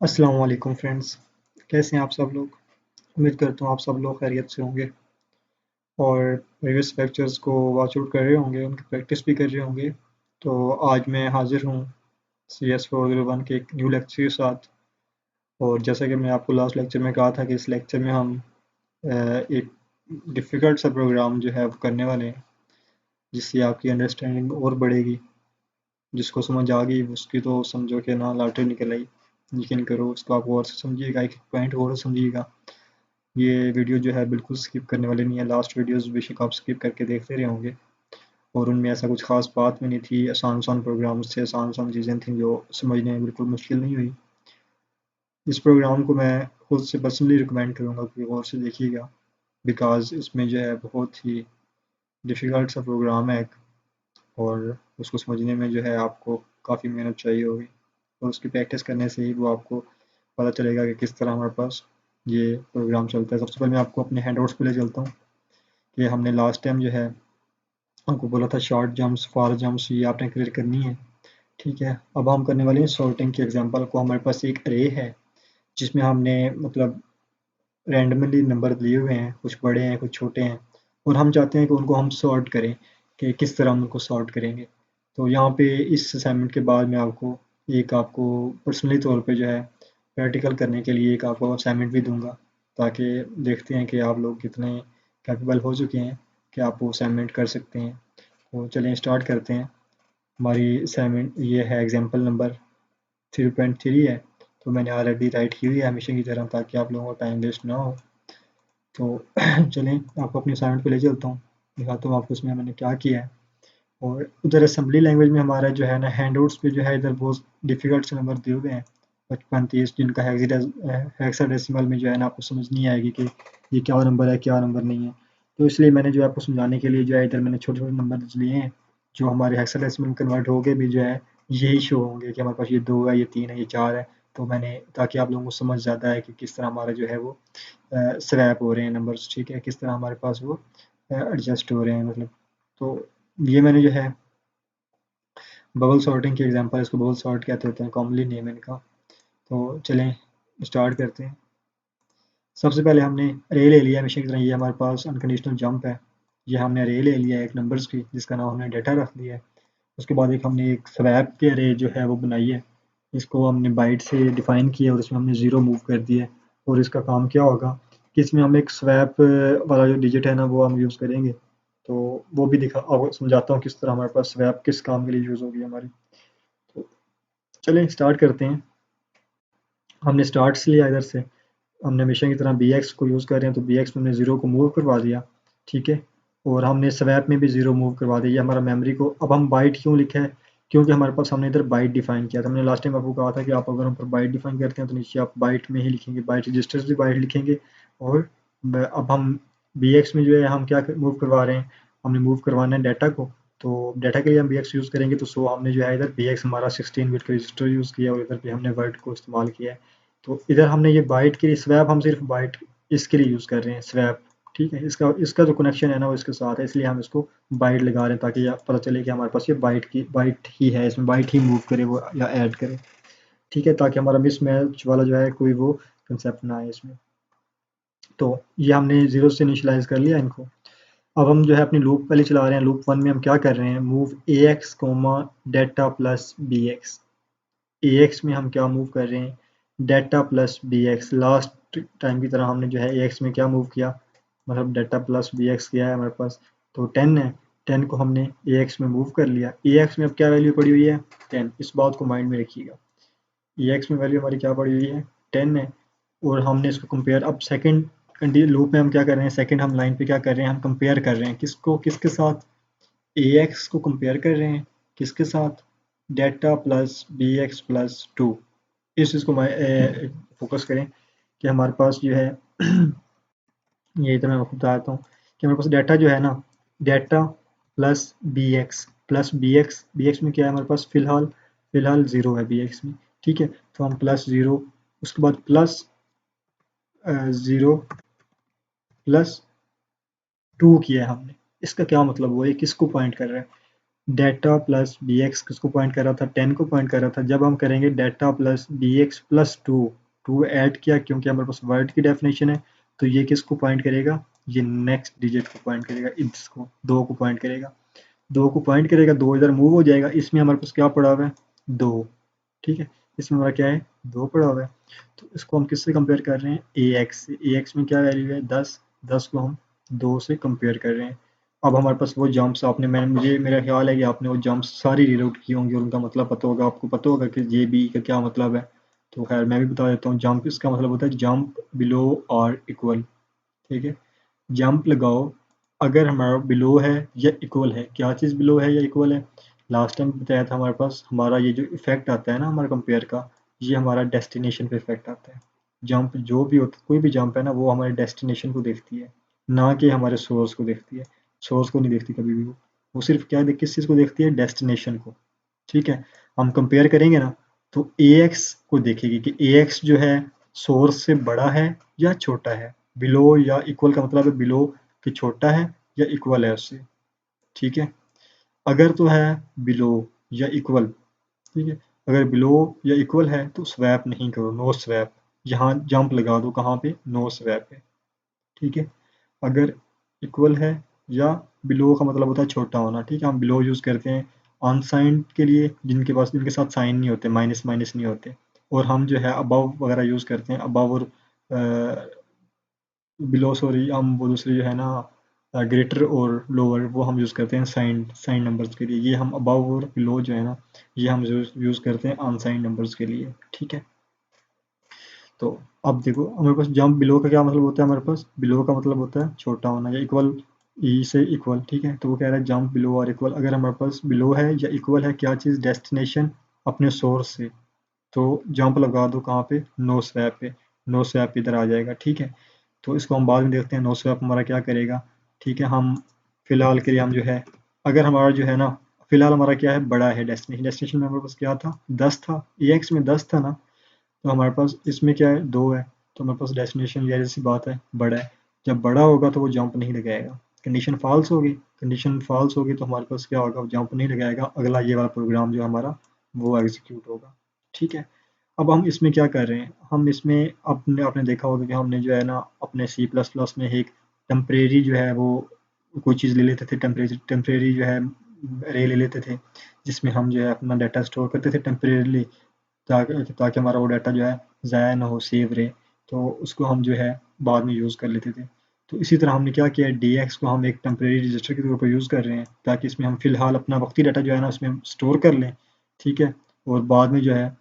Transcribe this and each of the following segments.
अस्सलाम वालेकुम फ्रेंड्स। कैसे हैं आप सब लोग? उम्मीद करता हूँ आप सब लोग खैरियत से होंगे और प्रीवियस लेक्चर्स को वॉच आउट कर रहे होंगे, उनकी प्रैक्टिस भी कर रहे होंगे। तो आज मैं हाज़िर हूँ CS401 के एक न्यू लेक्चर के साथ। और जैसा कि मैं आपको लास्ट लेक्चर में कहा था कि इस लेक्चर में हम एक डिफ़िकल्ट सा प्रोग्राम जो है वो करने वाले हैं, जिससे आपकी अंडरस्टैंडिंग और बढ़ेगी। जिसको समझ आ गई उसकी तो समझो कि ना लॉटरी निकल आई। यकीन करो, उसको आप गौर से समझिएगा, एक एक पॉइंट गौर से समझिएगा। ये वीडियो जो है बिल्कुल स्किप करने वाली नहीं है। लास्ट वीडियोस बेशक आप स्किप करके देखते रहे होंगे और उनमें ऐसा कुछ खास बात भी नहीं थी। आसान प्रोग्राम्स थे, आसान चीज़ें थी जो समझने में बिल्कुल मुश्किल नहीं हुई। इस प्रोग्राम को मैं खुद से पर्सनली रिकमेंड करूँगा कि गौर से देखिएगा, बिकॉज इसमें जो है बहुत ही डिफ़िकल्ट सा प्रोग्राम है और उसको समझने में जो है आपको काफ़ी मेहनत चाहिए होगी और उसकी प्रैक्टिस करने से ही वो आपको पता चलेगा कि किस तरह हमारे पास ये प्रोग्राम चलता है। सबसे पहले मैं आपको अपने हैंडआउट्स पे ले चलता हूँ कि हमने लास्ट टाइम जो है आपको बोला था शॉर्ट जंप्स, फार जंप्स ये आपने क्लियर करनी है। ठीक है, अब हम करने वाले हैं सॉर्टिंग के एग्जांपल को। हमारे पास एक अरे है जिसमें हमने मतलब रैंडमली नंबर दिए हुए हैं, कुछ बड़े हैं कुछ छोटे हैं, और हम चाहते हैं कि उनको हम सॉर्ट करें कि किस तरह हम उनको सॉर्ट करेंगे। तो यहाँ पे इस असाइनमेंट के बाद मैं आपको पर्सनली तौर पे जो है प्रैक्टिकल करने के लिए एक आपको असाइनमेंट भी दूंगा, ताकि देखते हैं कि आप लोग कितने कैपेबल हो चुके हैं कि आप वो असाइनमेंट कर सकते हैं। तो चलिए स्टार्ट करते हैं। हमारी असाइनमेंट ये है, एग्जाम्पल नंबर 3.3 है। तो मैंने ऑलरेडी राइट की हुई है हमेशा की तरह, ताकि आप लोगों का टाइम वेस्ट ना हो। तो चलें आपको अपनी असाइनमेंट पे ले चलता हूँ, दिखाता हूँ आपको इसमें मैंने क्या किया है। और उधर असेंबली लैंग्वेज में हमारा जो है ना हैंडआउट्स पे जो है इधर बहुत डिफ़िकल्ट से नंबर दिए हुए हैं, 55-30, जिनका हेक्साडेसिमल में जो है ना आपको समझ नहीं आएगी कि ये क्या नंबर है क्या नंबर नहीं है। तो इसलिए मैंने जो है आपको समझाने के लिए जो है इधर मैंने छोटे-छोटे नंबर लिए हैं, जो हमारे हेक्साडेसिमल में कन्वर्ट होके भी जो है यही शो होंगे कि हमारे पास ये 2 है, ये 3 है, ये 4 है। तो मैंने, ताकि आप लोगों को समझ ज़्यादा है कि किस तरह हमारा जो है वो स्वैप हो रहे हैं नंबर्स, ठीक है, किस तरह हमारे पास वो एडजस्ट हो रहे हैं मतलब। तो ये मैंने जो है बबल सॉर्टिंग की एग्जांपल, इसको बबल सॉर्ट कहते होते हैं, कॉमनली नेम इनका। तो चलें स्टार्ट करते हैं। सबसे पहले हमने अरे ले लिया हमेशा की तरह, ये हमारे पास अनकंडीशनल जंप है। ये हमने अरे ले लिया एक नंबर्स की, जिसका नाम हमने डाटा रख दिया है। उसके बाद एक हमने एक स्वैप के अरे जो है वो बनाई है, इसको हमने बाइट से डिफाइन किया और इसमें हमने ज़ीरो मूव कर दिया है। और इसका काम क्या होगा कि इसमें हम एक स्वैप वाला जो डिजिट है ना वो हम यूज़ करेंगे। तो वो भी दिखा आपको समझाता हूँ किस तरह हमारे पास स्वैप किस काम के लिए यूज़ होगी हमारी। तो चलिए स्टार्ट करते हैं। हमने स्टार्ट से लिया इधर से, हमने हमेशा की तरह बी एक्स को यूज़ कर रहे हैं, तो बी एक्स में हमने ज़ीरो को मूव करवा दिया। ठीक है, और हमने स्वैप में भी ज़ीरो मूव करवा दिया। ये हमारा मेमोरी को, अब हम बाइट क्यों लिखा है, क्योंकि हमारे पास हमने इधर बाइट डिफाइन किया था। हमने लास्ट टाइम आपको कहा था कि आप अगर हम पर बाइट डिफाइन करते हैं तो नीचे आप बाइट में ही लिखेंगे, बाइट रजिस्टर्स भी बाइट लिखेंगे। और अब हम बी एक्स में जो है हम क्या मूव करवा रहे हैं, हमने मूव करवाना है डाटा को। तो डाटा के लिए हम बी एक्स यूज़ करेंगे, तो सो हमने जो है इधर बी एक्स हमारा 16 बिट का रजिस्टर यूज़ किया और इधर भी हमने वर्ड को इस्तेमाल किया है। तो इधर हमने ये बाइट के लिए स्वैप, हम सिर्फ बाइट इसके लिए यूज़ कर रहे हैं स्वैप। ठीक है, इसका इसका जो कनेक्शन है ना वो इसके साथ है, इसलिए हम इसको बाइट लगा रहे हैं, ताकि पता चले कि हमारे पास ये बाइट ही है, इसमें बाइट ही मूव करे वो या ऐड करे। ठीक है, ताकि हमारा मिसमैच वाला जो है कोई वो कंसेप्ट ना आए इसमें। तो ये हमने जीरो से इनिशियलाइज कर लिया इनको। अब हम जो है अपनी लूप पहले चला रहे हैं। लूप वन में हम क्या कर रहे हैं, move A X comma data plus B X. A X में हम क्या मूव कर रहे हैं, data plus B X. Last time की तरह हमने जो है ए एक्स में क्या मूव किया, मतलब डेटा प्लस बी एक्स किया है हमारे पास, तो 10 है। 10 को हमने ए एक्स में मूव कर लिया। ए एक्स में अब क्या वैल्यू पड़ी हुई है, 10। इस बात को माइंड में रखिएगा, ए एक्स में वैल्यू हमारी क्या पड़ी हुई है, 10 है। और हमने इसको कंपेयर, अब सेकंड लूप में हम क्या कर रहे हैं, सेकंड हम लाइन पे क्या कर रहे हैं, हम कंपेयर कर रहे हैं किसको, किसके साथ, ए एक्स को कंपेयर कर रहे हैं किसके साथ, data plus B X plus 2। इस चीज़ को फोकस करें कि हमारे पास जो है ये तो मैं आपको बताता हूँ कि हमारे पास डाटा जो है ना, डाटा प्लस बी एक्स में क्या है हमारे पास, फिलहाल ज़ीरो है बी एक्स में। ठीक है, तो हम प्लस ज़ीरो, उसके बाद प्लस ज़ीरो प्लस 2 किया है हमने। इसका क्या मतलब हुआ, ये किसको पॉइंट कर रहा है, डेटा प्लस बी एक्स किसको पॉइंट कर रहा था, 10 को पॉइंट कर रहा था। जब हम करेंगे data plus B X plus two, two add किया क्योंकि हमारे पास वर्ड की डेफिनेशन है, तो ये किसको पॉइंट करेगा, ये नेक्स्ट डिजिट को पॉइंट करेगा, इसको दो को पॉइंट करेगा, दो को पॉइंट करेगा, दो इधर मूव हो जाएगा, इसमें हमारे पास क्या पड़ा हुआ है, दो। ठीक है, इसमें हमारा क्या है, दो पड़ा हुआ है। तो इसको हम किससे कंपेयर कर रहे हैं, ए एक्स से। ए एक्स में क्या वैल्यू है, 10, 10 को हम दो से कंपेयर कर रहे हैं। अब हमारे पास वो जंप्स आपने, मैं मुझे मेरा ख्याल है कि आपने वो जंप्स सारी रीरूट की होंगी और उनका मतलब पता होगा, आपको पता होगा कि जे बी का क्या मतलब है। तो खैर मैं भी बता देता हूँ, जंप इसका मतलब होता है जंप बिलो और इक्वल। ठीक है, जंप लगाओ अगर हमारा बिलो है या इक्वल है। क्या चीज़ बिलो है या इक्वल है, लास्ट टाइम बताया था हमारे पास, हमारा ये जो इफेक्ट आता है ना हमारा कंपेयर का, ये हमारा डेस्टिनेशन पे इफेक्ट आता है। जंप जो भी होता है, कोई भी जंप है ना, वो हमारे डेस्टिनेशन को देखती है, ना कि हमारे सोर्स को देखती है। सोर्स को नहीं देखती कभी भी वो सिर्फ क्या देख, किस चीज़ को देखती है, डेस्टिनेशन को। ठीक है, हम कंपेयर करेंगे ना, तो ए एक्स को देखेगी कि ए एक्स जो है सोर्स से बड़ा है या छोटा है। बिलो या इक्वल का मतलब है बिलो कि छोटा है या इक्वल है उससे। ठीक है, अगर तो है बिलो या इक्वल, ठीक है, अगर बिलो या इक्वल है तो स्वैप नहीं करो, नो स्वैप। यहाँ जंप लगा दो, कहाँ पे, नो स्वैप पे। ठीक है, अगर इक्वल है या बिलो का मतलब होता है छोटा होना। ठीक है, हम बिलो यूज़ करते हैं अनसाइंड के लिए, जिनके पास, जिनके साथ साइन नहीं होते, माइनस माइनस नहीं होते। और हम जो है अबव वगैरह यूज़ करते हैं, अबव और बिलो, सॉरी, हम वो दूसरी जो है ना ग्रेटर और लोअर, वो हम यूज़ करते हैं साइन साइन नंबर्स के लिए। ये हम अबव और बिलो जो है ना, ये हम यूज़ करते हैं अनसाइन नंबर्स के लिए। ठीक है, तो अब देखो हमारे पास जंप बिलो का क्या मतलब होता है, हमारे पास बिलो का मतलब होता है छोटा होना या इक्वल, ई से इक्वल। ठीक है, तो वो कह रहा है जंप बिलो और इक्वल। अगर हमारे पास बिलो है या इक्वल है क्या चीज़, डेस्टिनेशन अपने सोर्स से, तो जंप लगा दो कहाँ पे, नो स्वैप पे। नो स्वैप इधर आ जाएगा। ठीक है, तो इसको हम बाद में देखते हैं नो स्वैप हमारा क्या करेगा। ठीक है, हम फिलहाल के लिए हम जो है, अगर हमारा जो है ना, फिलहाल हमारा क्या है, बड़ा है डेस्टिनेशन। डेस्टिनेशन में हमारे पास क्या था, 10 था, ए एक्स में 10 था ना, तो हमारे पास इसमें क्या है, दो है। तो हमारे पास डेस्टिनेशन ये जैसी बात है, बड़ा है। जब बड़ा होगा तो वो जंप नहीं लगाएगा। कंडीशन फॉल्स होगी, कंडीशन फॉल्स होगी तो हमारे पास क्या होगा, जंप नहीं लगाएगा। अगला ये वाला प्रोग्राम जो हमारा वो एग्जीक्यूट होगा। ठीक है, अब हम इसमें क्या कर रहे हैं, हम इसमें अपने आपने देखा होगा कि हमने जो है ना अपने सी प्लस प्लस में एक टेम्परेरी जो है वो कोई चीज़ ले लेते थे, टेम्परेरी टेम्परेरी जो है रे ले लेते थे, जिसमें हम जो है अपना डाटा स्टोर करते थे टेम्परेरीली, ताकि हमारा वो डाटा जो है ज़ाया ना हो, सेव रहे। तो उसको हम जो है बाद में यूज़ कर लेते थे। तो इसी तरह हमने क्या किया, डी एक्स को हम एक टेम्परेरी रजिस्टर के तौर पर यूज़ कर रहे हैं, ताकि इसमें हम फ़िलहाल अपना वक्ती डाटा जो है ना उसमें स्टोर कर लें। ठीक है, और बाद में जो है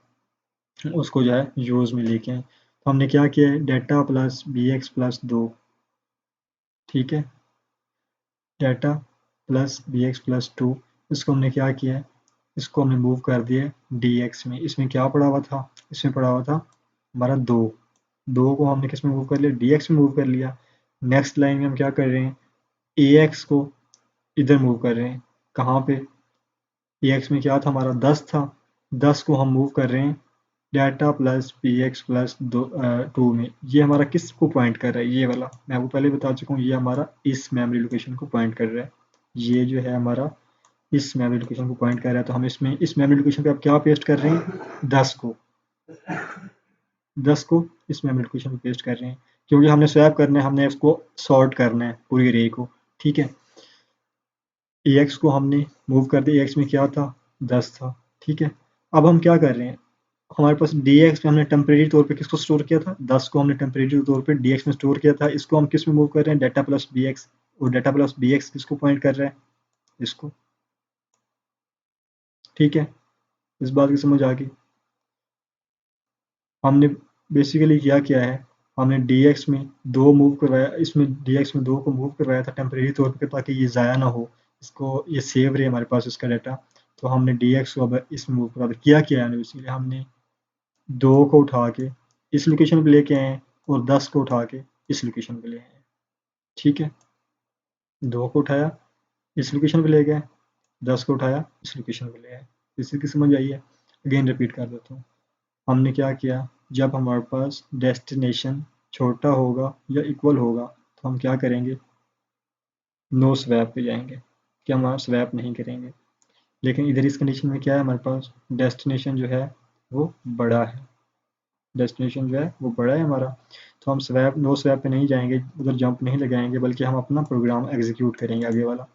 उसको जो है यूज़ में लेके आएँ। तो हमने क्या किया है, data plus B X plus दो। ठीक है, data plus B X plus two, इसको हमने क्या किया है, इसको हमने मूव कर दिया डी एक्स में। इसमें क्या पड़ा हुआ था, इसमें पड़ा हुआ था हमारा दो, दो को हमने किस में मूव कर लिया, डी एक्स में मूव कर लिया। नेक्स्ट लाइन में हम क्या कर रहे हैं, ए एक्स को इधर मूव कर रहे हैं, कहाँ पे, ए एक्स में क्या था हमारा 10 था, 10 को हम मूव कर रहे हैं data plus P x plus दो टू में। ये हमारा किस को पॉइंट कर रहा है, ये वाला मैं आपको पहले बता चुका हूँ, ये हमारा इस मेमोरी लोकेशन को पॉइंट कर रहा है। ये जो है हमारा इस मेमोरी लोकेशन को पॉइंट कर रहा है। तो हम इसमें इस मेमोरी लोकेशन पे आप क्या पेस्ट कर रहे हैं, 10 को, 10 को इस मेमोरी लोकेशन पे पेस्ट कर रहे हैं, क्योंकि हमने स्वैप करना है, हमने इसको सॉर्ट करना है पूरी रे को। ठीक है, ए एक्स को हमने मूव कर दिया, ए एक्स में क्या था, 10 था। ठीक है, अब हम क्या कर रहे हैं, हमारे पास डी एक्स में हमने टेम्परेरी तौर पे किसको स्टोर किया था, 10 को हमने टेम्परेरी तौर पे डी एक्स में स्टोर किया था। इसको हम किस में मूव कर रहे हैं, डाटा प्लस बी एक्स। और डाटा प्लस बी एक्स किसको पॉइंट कर रहा है, इसको। ठीक है, इस बात की समझ आ गई। हमने बेसिकली क्या किया है, हमने डी एक्स में दो मूव करवाया, इसमें डी एक्स में दो को मूव करवाया था टेम्परेरी तौर पर, ताकि ये ज़ाया ना हो, इसको ये सेव रहे हमारे पास इसका डाटा। तो हमने डी एक्स को अब इसमें मूव करा दिया। क्या किया है, बेसिकली हमने दो को उठा के इस लोकेशन पे लेके आए और 10 को उठा के इस लोकेशन पे ले आए। ठीक है, दो को उठाया इस लोकेशन पे ले गए, 10 को उठाया इस लोकेशन पे ले आए। इसी की समझ आई है, अगेन रिपीट कर देता हूँ। हमने क्या किया, जब हमारे पास डेस्टिनेशन छोटा होगा या इक्वल होगा तो हम क्या करेंगे, नो स्वैप पे जाएंगे, कि हम वहाँ स्वैप नहीं करेंगे। लेकिन इधर इस कंडीशन में क्या है, हमारे पास डेस्टिनेशन जो है वो बड़ा है, डेस्टिनेशन जो है वो बड़ा है हमारा। तो हम स्वैप नो स्वैप पे नहीं जाएंगे, उधर जंप नहीं लगाएंगे, बल्कि हम अपना प्रोग्राम एग्जीक्यूट करेंगे आगे वाला।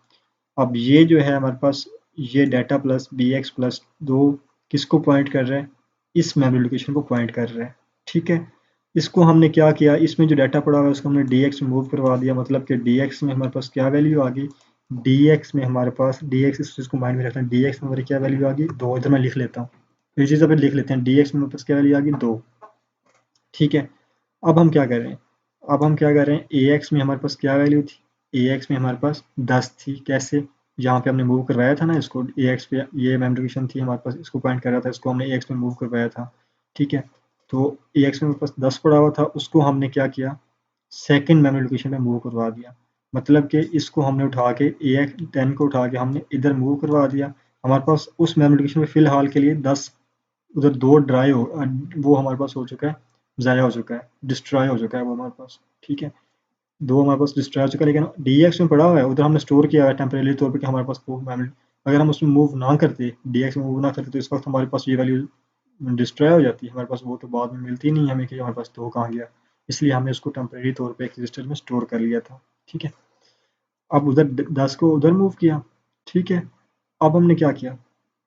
अब ये जो है हमारे पास, ये data plus B X plus दो किसको पॉइंट कर रहा है, इस मेमोरी लोकेशन को पॉइंट कर रहा है। ठीक है, इसको हमने क्या किया, इसमें जो डाटा पड़ा हुआ है उसको हमने डी एक्स में मूव करवा दिया, मतलब कि डी एक्स में हमारे पास क्या वैल्यू आ गई, डी एक्स में हमारे पास, डी एक्स इस चीज़ को माइंड में रखना है, डी एक्स में हमारी क्या वैल्यू आ गई, दो। इधर मैं लिख लेता हूँ, ये चीज़ अभी लिख लेते हैं, डी एक्स में हमारे पास क्या वैल्यू आ गई, दो। ठीक है, अब हम क्या कर रहे हैं, अब हम क्या कर रहे हैं, ए एक्स में हमारे पास क्या वैल्यू थी, ए एक्स में हमारे पास 10 थी। कैसे, यहाँ पे हमने मूव करवाया था ना इसको, ए एक्स पे ये मेमोरी लोकेशन थी हमारे पास, इसको पॉइंट कर रहा था, इसको हमने ए एक्स में मूव करवाया था। ठीक है, तो ए एक्स में हमारे पास 10 पड़ा हुआ था, उसको हमने क्या किया, सेकंड मेमोरी लोकेशन पे मूव करवा दिया। मतलब कि इसको हमने उठा के ए एक्स 10 को उठा के हमने इधर मूव करवा दिया। हमारे पास उस मेमोरी लोकेशन पे फिलहाल के लिए 10, उधर दो ड्राई हो, वो हमारे पास हो चुका है, ज़ाया हो चुका है, डिस्ट्रॉय हो चुका है वो हमारे पास। ठीक है, दो हमारे पास डिस्ट्रॉय हो चुका है, लेकिन डी एक्स में पड़ा हुआ है, उधर हमने स्टोर किया है टेम्परेरी तौर पे कि हमारे पास वो मेमोरी, अगर हम उसमें मूव ना करते, डी एक्स में मूव ना करते, तो इस वक्त हमारे पास ये वैल्यू डिस्ट्रॉय हो जाती है हमारे पास, वो तो बाद में मिलती नहीं हमें कि हमारे पास दो कहाँ गया। इसलिए हमने उसको टेम्परेरी तौर पे एक रजिस्टर में स्टोर कर लिया था। ठीक है, अब उधर 10 को उधर मूव किया। ठीक है, अब हमने क्या किया,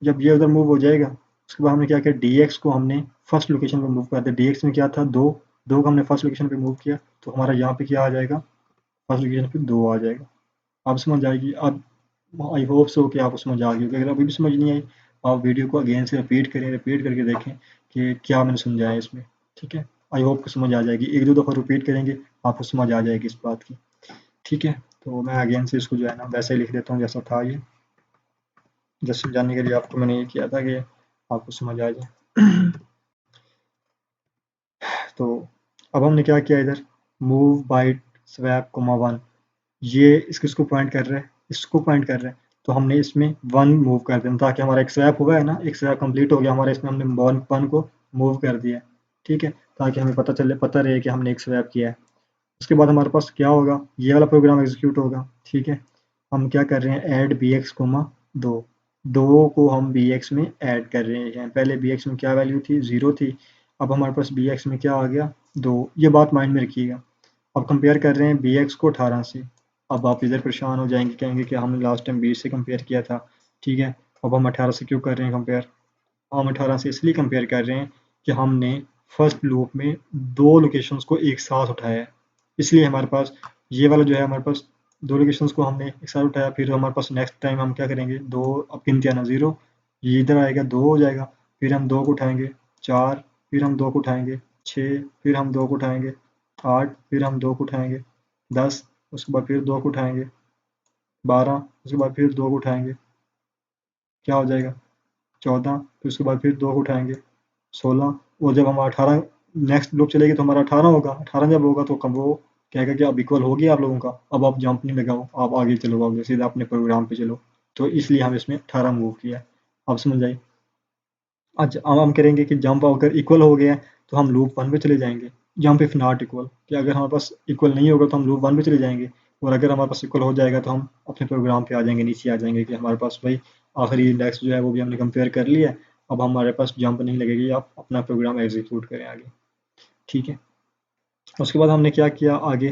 जब ये उधर मूव हो जाएगा, उसके बाद हमने क्या किया, डी एक्स को हमने फर्स्ट लोकेशन पे मूव कर दिया। डी एक्स में क्या था, दो, दो को हमने फर्स्ट लोकेशन पे मूव किया, तो हमारा यहाँ पे क्या आ जाएगा, फर्स्ट लोकेशन पे दो आ जाएगा। आप समझ आएगी, अब आई होप सो कि आपको समझ आ गई होगी। अगर अभी भी समझ नहीं आई, आप वीडियो को अगेन से रिपीट करें, रिपीट करके देखें कि क्या मैंने समझाया इसमें। ठीक है, आई होप कि समझ आ जाएगी, एक दो दफ़ा रिपीट करेंगे आपको समझ आ जाएगी इस बात की। ठीक है, तो मैं अगेन से इसको जो है ना वैसे ही लिख देता हूँ जैसा था ये, जस्ट समझाने के लिए आपको मैंने ये किया था कि आपको समझ आ जाए। तो अब हमने क्या किया, इधर move byte swap comma one, ये इसको पॉइंट कर रहा है, इसको पॉइंट कर रहा है, तो हमने इसमें वन मूव कर देना, ताकि हमारा एक स्वैप हुआ है ना, एक स्वैप कंप्लीट हो गया हमारा, इसमें हमने वन को मूव कर दिया। ठीक है, ताकि हमें पता रहे कि हमने एक स्वैप किया है। उसके बाद हमारे पास क्या होगा, ये वाला प्रोग्राम एग्जीक्यूट होगा। ठीक है, हम क्या कर रहे हैं, ऐड बी एक्स कोमा दो, दो को हम बी एक्स में ऐड कर रहे हैं। पहले बी एक्स में क्या वैल्यू थी, ज़ीरो थी, अब हमारे पास बी एक्स में क्या आ गया, दो। ये बात माइंड में रखिएगा। अब कंपेयर कर रहे हैं बी एक्स को 18 से। अब आप इधर परेशान हो जाएंगे, कहेंगे कि हमने लास्ट टाइम 20 से कंपेयर किया था। ठीक है, अब हम 18 से क्यों कर रहे हैं कंपेयर, हम 18 से इसलिए कंपेयर कर रहे हैं कि हमने फर्स्ट लूप में दो लोकेशंस को एक साथ उठाया है, इसलिए हमारे पास ये वाला जो है, हमारे पास दो लोकेशंस को हमने एक साथ उठाया। फिर हमारे पास नेक्स्ट टाइम हम क्या करेंगे, दो, अब गिनते आना, ज़ीरो, ये इधर आएगा, दो हो जाएगा, फिर हम दो को उठाएंगे, चार, फिर हम दो को उठाएंगे, छः, फिर हम दो को उठाएंगे, आठ, फिर हम दो को उठाएंगे, 10, उसके बाद फिर दो को उठाएंगे, 12, उसके बाद फिर दो को उठाएंगे, क्या हो जाएगा, 14, फिर उसके बाद फिर दो को उठाएंगे, 16, और जब हम 18 नेक्स्ट लूप चलेगी तो हमारा 18 होगा। 18 जब होगा तो कब वो कहेगा कि अब इक्वल हो गया आप लोगों का, अब आप जंप नहीं लगाओ, आप आगे चलो, आगे सीधा अपने प्रोग्राम पे चलो। तो इसलिए हम इसमें 18 मूव किया है। आप समझ आई। आज अब हम करेंगे कि जंप अगर इक्वल हो गया है तो हम लूप वन पे चले जाएंगे, जंप इफ नॉट इक्वल, कि अगर हमारे पास इक्वल नहीं होगा तो हम लूप वन पे चले जाएंगे, और अगर हमारे पास इक्वल हो जाएगा तो हम अपने प्रोग्राम पे आ जाएंगे, नीचे आ जाएंगे कि हमारे पास भाई आखिरी इंडेक्स जो है वो भी हमने कंपेयर कर लिया है, अब हमारे पास जंप नहीं लगेगी, आप अपना प्रोग्राम एग्जीक्यूट करें आगे। ठीक है, उसके बाद हमने क्या किया आगे,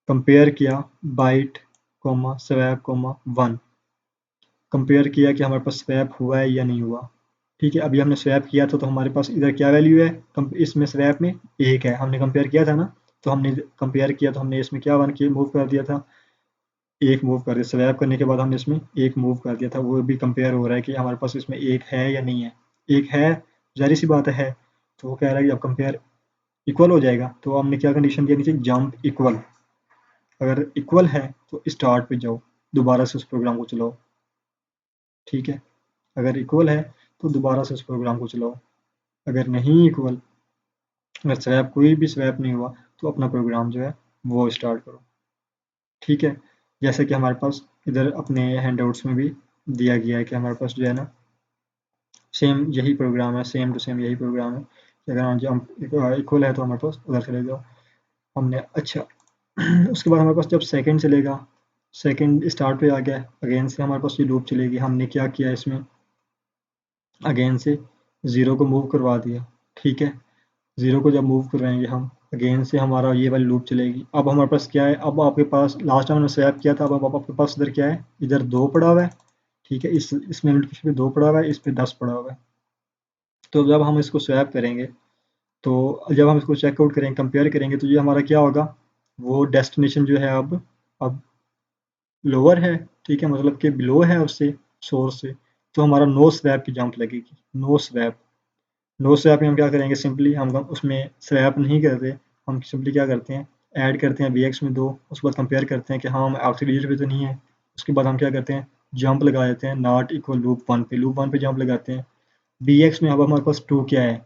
कंपेयर किया byte comma swap comma one, compare किया कि हमारे पास स्वैप हुआ है या नहीं हुआ। ठीक है, अभी हमने स्वैप किया था तो हमारे पास इधर क्या वैल्यू है, इसमें स्वैप में एक है, हमने कंपेयर किया था ना, तो हमने कंपेयर किया तो हमने इसमें क्या वन किया, मूव कर दिया था, एक मूव कर दिया, स्वैप करने के बाद हमने इसमें एक मूव कर दिया था, वो भी कंपेयर हो रहा है कि हमारे पास इसमें एक है या नहीं है। एक है, जाहिर सी बात है, तो वो कह रहा है कि अब कंपेयर इक्वल हो जाएगा, तो हमने क्या कंडीशन दिया नीचे, जंप इक्वल, अगर इक्वल है तो स्टार्ट पे जाओ, दोबारा से उस प्रोग्राम को चलाओ। ठीक है, अगर इक्वल है तो दोबारा से उस प्रोग्राम को चलाओ, अगर नहीं इक्वल, अगर स्वैप कोई भी स्वैप नहीं हुआ तो अपना प्रोग्राम जो है वो स्टार्ट करो। ठीक है, जैसे कि हमारे पास इधर अपने हैंडआउट्स में भी दिया गया है कि हमारे पास जो है ना सेम यही प्रोग्राम है, सेम टू सेम यही प्रोग्राम है कि अगर हम इक्वल है तो हमारे पास उधर चले जाओ। हमने अच्छा, उसके बाद हमारे पास जब सेकंड चलेगा, सेकंड स्टार्ट पे आ गया, अगेन से हमारे पास ये लूप चलेगी। हमने क्या किया इसमें, अगेन से 0 को मूव करवा दिया, ठीक है। 0 को जब मूव करवाएंगे हम, अगेन से हमारा ये वाली लूप चलेगी। अब हमारे पास क्या है, अब आपके पास लास्ट टाइम हमने स्वैप किया था, अब आपके पास इधर क्या है, इधर 2 पड़ा हुआ है, ठीक है। इस मल्टीप्लिकेशन पे 2 पड़ा हुआ है, इस पे 10 पड़ा हुआ है। तो जब हम इसको स्वैप करेंगे, तो जब हम इसको चेकआउट करेंगे, कंपेयर करेंगे, तो ये हमारा क्या होगा, वो डेस्टिनेशन जो है अब लोअर है, ठीक है, मतलब कि बिलो है उससे, सोर्स से। तो हमारा नो स्वैप की जंप लगेगी, नो स्वैप। नो स्वैप में हम क्या करेंगे, सिंपली हम उसमें स्वैप नहीं करते, हम सिंपली क्या करते हैं, ऐड करते हैं bx में 2, उसके बाद कंपेयर करते हैं कि हाँ हम आखिरी डिजिट पे तो नहीं है। उसके बाद हम क्या करते हैं, जंप लगा देते हैं नॉट इक्वल लूप वन पे जंप लगाते हैं। bx में अब हमारे पास 2 क्या है,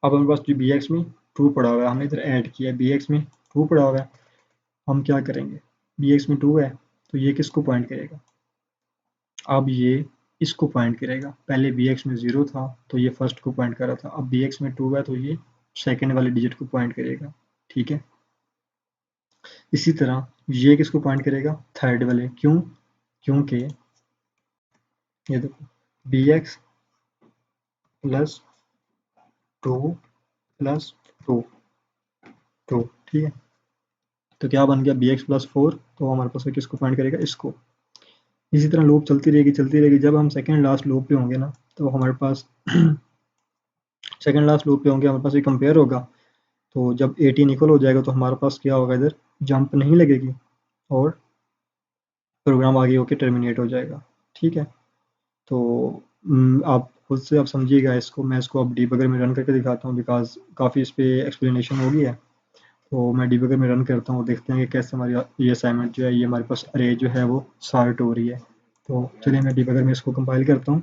अब हमारे पास जो bx में 2 पड़ा हुआ है, हमने इधर ऐड किया है, bx में 2 पड़ा हुआ है। हम क्या करेंगे, bx में 2 है, तो ये किसको पॉइंट करेगा, अब ये इसको पॉइंट करेगा। पहले bx में 0 था, तो ये फर्स्ट को पॉइंट कर रहा था। अब bx में 2 है, तो ये सेकंड वाले डिजिट को पॉइंट करेगा, ठीक है। इसी तरह ये किसको पॉइंट करेगा, थर्ड वाले। क्यों, क्योंकि ये देखो, bx प्लस 2 प्लस 2 2, ठीक है। तो क्या बन गया, bx प्लस 4, तो हमारे पास किसको पॉइंट करेगा, इसको। इसी तरह लूप चलती रहेगी चलती रहेगी। जब हम सेकंड लास्ट लूप पे होंगे ना, तो हमारे पास सेकंड लास्ट लूप पे होंगे, हमारे पास ये कंपेयर होगा। तो जब 18 इक्वल हो जाएगा, तो हमारे पास क्या होगा, इधर जंप नहीं लगेगी और प्रोग्राम आगे होके टर्मिनेट हो जाएगा, ठीक है। तो आप खुद से आप समझिएगा इसको, मैं इसको अब डिबगर में रन करके दिखाता हूँ, बिकॉज काफ़ी इस पे एक्सप्लेनेशन होगी है। तो मैं डिबगर में रन करता हूँ, देखते हैं कि कैसे हमारी ये असाइनमेंट जो है, ये हमारे पास अरे जो है वो सॉर्ट हो रही है। तो चलिए मैं डिबगर में इसको कंपाइल करता हूँ।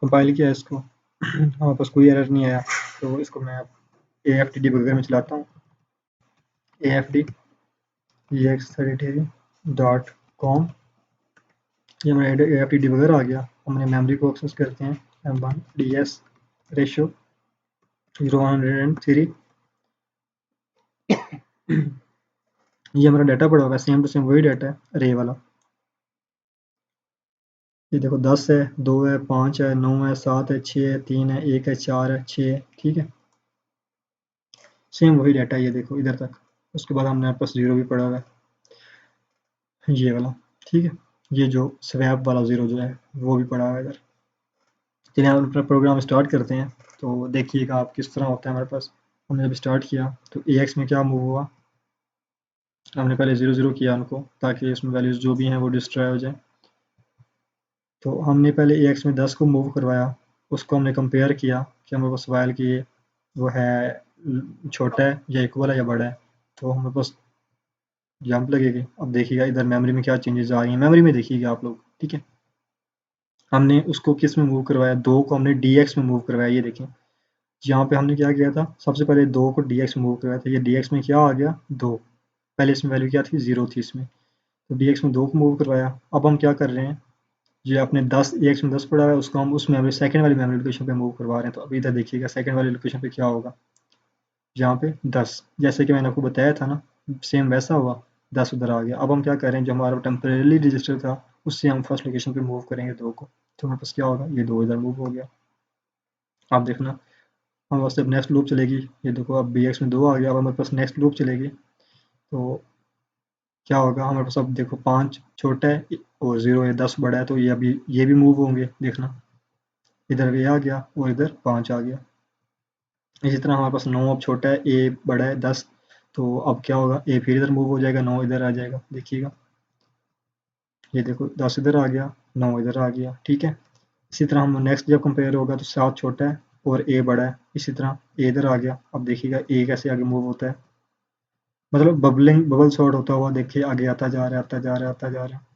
कंपाइल किया इसको, हमारे पास कोई एरर नहीं आया। तो इसको मैं ए एफ टी डिबगर में चलाता हूँ, ए एफ डी ex33.com। ये हमारा ए एफ टी डिबगर आ गया। हमने मेमोरी को एक्सेस करते हैं, M1 DS रेशो 0103। ये हमारा डाटा पड़ा हुआ है, सेम टू सेम वही डाटा है अरे वाला। ये देखो 10 है, 2 है, 5 है, 9 है, 7 है, 6 है, 3 है, 1 है, 4 है, 6 है, ठीक है। सेम वही डाटा है, ये देखो इधर तक। उसके बाद हमारे पास 0 भी पड़ा हुआ है, ये वाला, ठीक है। ये जो स्वैप वाला 0 जो है वो भी पड़ा हुआ है इधर। चलिए हम अपना प्रोग्राम स्टार्ट करते हैं, तो देखिएगा आप किस तरह होता है हमारे पास। हमने जब स्टार्ट किया, तो AX में क्या मूव हुआ, हमने पहले 0 0 किया उनको, ताकि इसमें वैल्यूज़ जो भी हैं वो डिस्ट्रॉय हो जाए। तो हमने पहले AX में 10 को मूव करवाया, उसको हमने कंपेयर किया कि हमारे पास वाइल की वो है छोटा है या इक्वल है या बड़ा है। तो हमारे पास जंप लगेगी। अब देखिएगा इधर मेमोरी में क्या चेंजेस आ रही हैं, मेमोरी में देखिएगा आप लोग, ठीक है। हमने उसको किस में मूव करवाया, 2 को हमने DX में मूव करवाया, ये देखें। यहाँ पे हमने क्या किया था, सबसे पहले 2 को DX में मूव करवाया था, ये DX में क्या आ गया, 2। पहले इसमें वैल्यू क्या थी, 0 थी इसमें। तो DX में 2 को मूव करवाया। अब हम क्या कर रहे हैं, ये अपने 10 AX में 10 पड़ा हुआ है, उसको हम उस मेमोरी सेकंड वाली मेमोरी लोकेशन पे मूव करवा रहे हैं। तो अभी इधर देखिएगा सेकंड वाली लोकेशन पे क्या होगा, यहाँ पे 10, जैसे कि मैंने आपको बताया था ना, सेम वैसा हुआ, 10 उधर आ गया। अब हम क्या कर रहे हैं, जो हमारा टेम्परेली रजिस्टर था, उससे हम फर्स्ट लोकेशन पे मूव करेंगे 2 को। तो हमारे पास क्या होगा, ये 2 इधर मूव हो गया। आप देखना हमारे पास जब नेक्स्ट लूप चलेगी, ये देखो अब BX में 2 आ गया, अब हमारे पास नेक्स्ट लूप चलेगी, तो क्या होगा, हमारे पास अब देखो 5 छोटा है और 0 है, 10 बड़ा है, तो ये अभी ये भी मूव होंगे, देखना इधर ये आ गया और इधर 5 आ गया। इसी तरह हमारे पास 9 अब छोटा है, ए बड़ा है 10, तो अब क्या होगा, ए फिर इधर मूव हो जाएगा, 9 इधर आ जाएगा, देखिएगा। ये देखो 10 इधर आ गया, 9 इधर आ गया, ठीक है। इसी तरह हम नेक्स्ट जब कंपेयर होगा, तो 7 छोटा है और ए बड़ा है, इसी तरह ए इधर आ गया। अब देखिएगा ए कैसे आगे मूव होता है, मतलब बबल सॉर्ट होता हुआ देखिए आगे आता जा रहा है, आता जा रहा है, आता जा रहा है।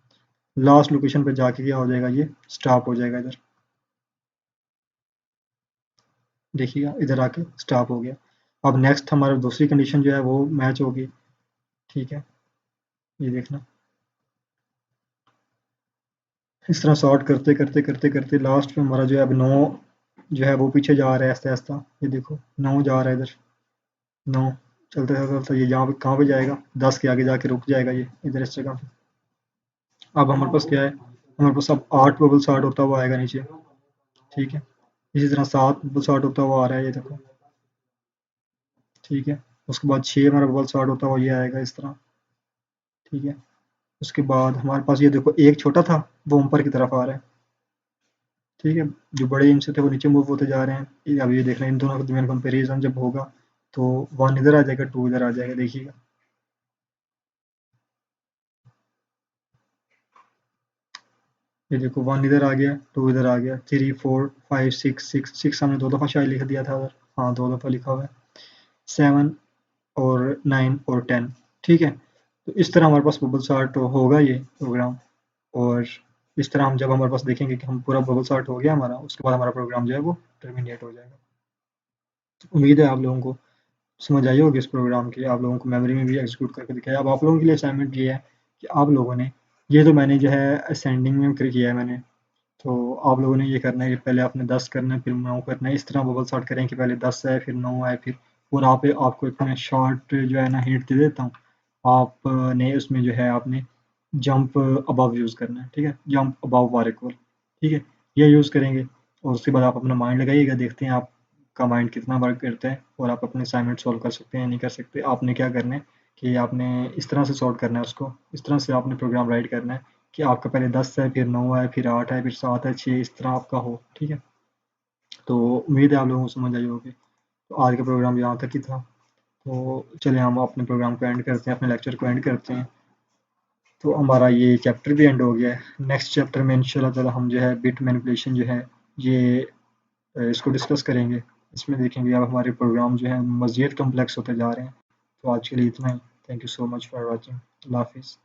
लास्ट लोकेशन पे जाके क्या हो जाएगा, ये स्टॉप हो जाएगा इधर, देखिएगा इधर आके स्टॉप हो गया। अब नेक्स्ट हमारा दूसरी कंडीशन जो है वो मैच होगी, ठीक है। ये देखना इस तरह सॉर्ट करते करते करते करते लास्ट में हमारा जो है अब 9 जो है वो पीछे जा रहा है आहिस्ता आहिस्ता। ये देखो 9 जा रहा है इधर, 9 चलते चलते चलते ये यहाँ पे कहाँ पे जाएगा, 10 के आगे जाके रुक जाएगा ये इधर इस जगह पे। अब हमारे पास क्या है, हमारे पास अब 8 बबल स्टार्ट होता हुआ आएगा नीचे, ठीक है। इसी तरह 7 बबल स्टार्ट होता हुआ आ रहा है ये देखो, ठीक है। उसके बाद 6 हमारा बबल स्टार्ट होता हुआ ये आएगा इस तरह, ठीक है। उसके बाद हमारे पास ये देखो एक छोटा था वो ऊपर की तरफ आ रहा है, ठीक है। जो बड़े इनसे थे वो नीचे मूव होते जा रहे हैं। अब ये देख रहे हैं इन दोनों के दरमियान कंपेरिजन जब होगा तो 1 इधर आ जाएगा, 2 इधर आ जाएगा, देखिएगा। ये देखो 1 इधर आ गया, 2 इधर आ गया, 3 4 5 6 6 6 हमने 2 दफ़ा शायद लिख दिया था उधर, हाँ 2 दफ़ा लिखा हुआ है, 7 और 9 और 10, ठीक है। तो इस तरह हमारे पास बबल चार्ट होगा ये प्रोग्राम। और इस तरह हम जब हमारे पास देखेंगे कि हम पूरा बबल चार्ट हो गया हमारा, उसके बाद हमारा प्रोग्राम जो है वो टर्मिनेट हो जाएगा। उम्मीद है आप लोगों को समझ आई होगी इस प्रोग्राम की, आप लोगों को मेमोरी में भी एग्जीक्यूट करके दिखाया। अब आप लोगों के लिए असाइनमेंट ये है कि आप लोगों ने ये तो मैंने जो है असेंडिंग में किया है मैंने, तो आप लोगों ने ये करना है कि पहले आपने 10 करना है, फिर 9 करना है। इस तरह बबल सॉर्ट करें कि पहले 10 आए, फिर 9 आए, फिर और आप आपको एक मैं शॉर्ट जो है ना हिंट दे देता हूँ। आपने उसमें जो है आपने जंप अबव यूज़ करना है, ठीक है? जंप अबव बार इक्वल, ठीक है? ये यूज़ करेंगे और उसके बाद आप अपना माइंड लगाइएगा, देखते हैं आपका माइंड कितना वर्क करता है और आप अपने असाइनमेंट सॉल्व कर सकते हैं या नहीं कर सकते। आपने क्या करना है कि आपने इस तरह से सॉल्व करना है उसको, इस तरह से आपने प्रोग्राम राइट करना है कि आपका पहले 10 है, फिर 9 है, फिर 8 है, फिर 7 है, 6 इस तरह आपका हो, ठीक है? तो उम्मीद है आप लोगों को समझ आई होगी। तो आज का प्रोग्राम यहाँ तक ही था। तो चलिए हम अपने प्रोग्राम को एंड करते हैं, अपने लेक्चर को एंड करते हैं। तो हमारा ये चैप्टर भी एंड हो गया है। नेक्स्ट चैप्टर में इंशाल्लाह ताला हम जो है बिट मैनिपुलेशन जो है ये इसको डिस्कस करेंगे। इसमें देखेंगे अब हमारे प्रोग्राम जो है मज़ीद कॉम्प्लेक्स होते जा रहे हैं। तो आज के लिए इतना ही। Thank you so much for watching. अल्लाह हाफ़िज़।